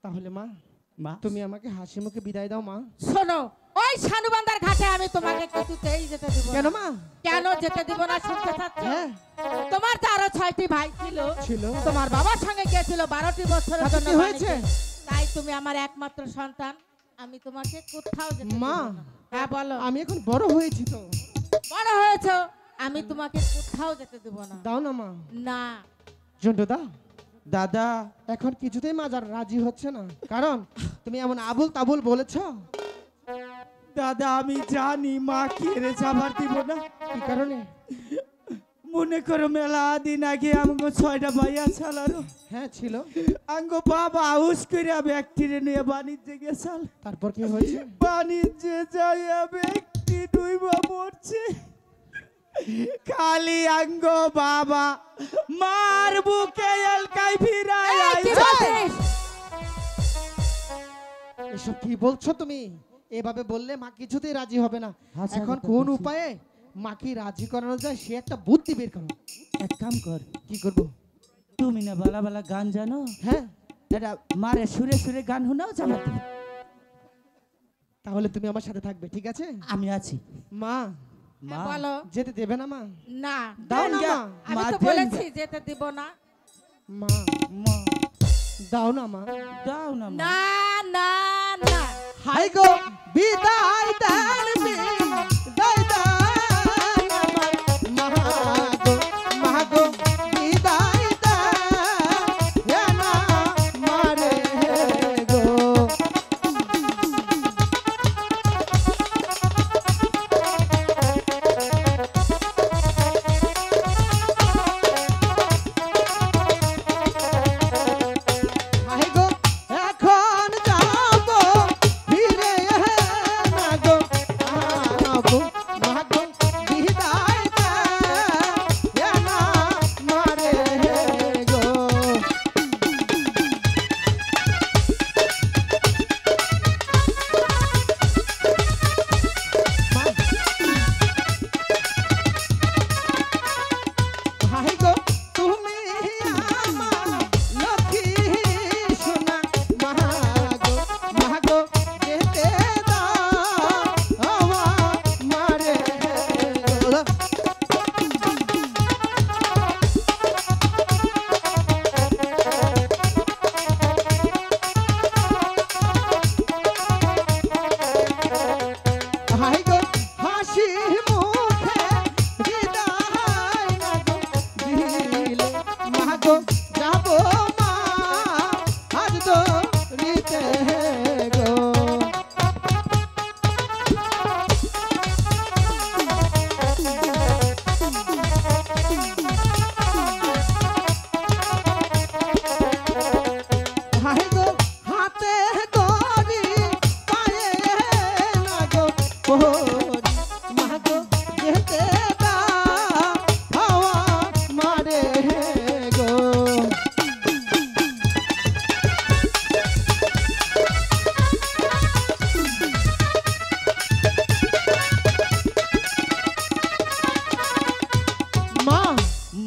তাহলে মা মা তুমি আমাকে হাসি মুখে বিদায় দাও মা। শোনো, ওই সানুবান্দার ঘাটে আমি তোমাকে কিছুতেই যেতে দিব না। কেন মা? কেন যেতে দিব না শুনতে চাচ্ছ? হ্যাঁ তোমার তো আরো 6টি ভাই ছিল, তোমার বাবার সঙ্গে গিয়েছিল 12টি বছরের জন্য। কি হয়েছে? তাই তুমি আমার একমাত্র সন্তান, আমি তোমাকে কোথাও যেতে দিব মা না। হ্যাঁ বলো। আমি এখন বড় হয়েছি তো। বড় হয়েছো, আমি তোমাকে কোথাও যেতে দেব না। দাও না মা। না। জন্টু দা দাদা এখন কিছুতেই মা যার রাজি হচ্ছে না, কারণ তুমি এমন আবুল তাবুল বলেছ। দাদা আমি জানি মা কেড়ে যাবার দিব না। কি কারণে? মনে করো মেলা দিন আগে আমাকে 6টা ভাইয়া ছাড়ালো। হ্যাঁ ছিল। আঙ্গো বাবা হাউস করে ব্যক্তিরে নিয়ে বাণিজ্যে গেছাল। তারপর কি হয়েছে? বাণিজ্যে যাইয়া ব্যক্তি ডুইবা মরছে। খালি আঙ্গো বাবা মার বুকে এলকাই ফিরাই আইছে। এসব কি বলছো তুমি? এভাবে বললে মা কিছুতেই রাজি হবে না। এখন কোন উপায়ে মাকে রাজি করানো যায় সে একটা বুদ্ধি বের করো। এক কাম কর। কি করব? তুমি না বালা বালা গান জানো? হ্যাঁ এটা মারে সুরে সুরে গান শোনাও জানাতে। তাহলে তুমি আমার সাথে থাকবে, ঠিক আছে? আমি আছি। মা মা বলো। যেতে দেবে না মা? না। দাও না মা। আমি তো বলেছি যেতে দিব না। মা মা দাও না মা। দাও না মা। না না না। হাই গো বিদায় দেন বিদায় দেন আমার মা গো বিদায় দেন না মারে গো। হাই গো এখন যাবো ফিরে না গো আগো মা গো বিদায় দেন না মারে গো। হাই গো তুমি আমার লক্ষ্মী সোনা মা গো যেতে দাও আমার মারে গো। হাই গো হাসি মুখে বিদায় না গো দিলে মা গো যাবো মা আজ তো নিতে গো। হাই গো হাতে গরি পায়ে না গো পরি মা গো যেতে দাও হাওয়া মারে গো। মা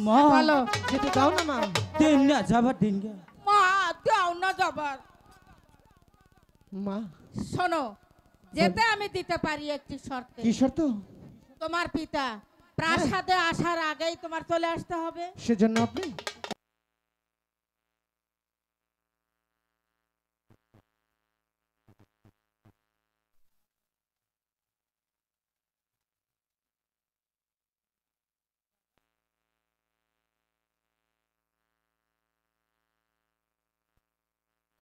মা বলো। যেতে দাও না মা। দিন না যাবার দিন গে। মা দাও না যাবার। মা শোনো, যেতে আমি দিতে পারি একটি শর্তে। কি শর্ত? তোমার পিতা প্রাসাদে আসার আগেই তোমার চলে আসতে হবে। সেজন্য আপনি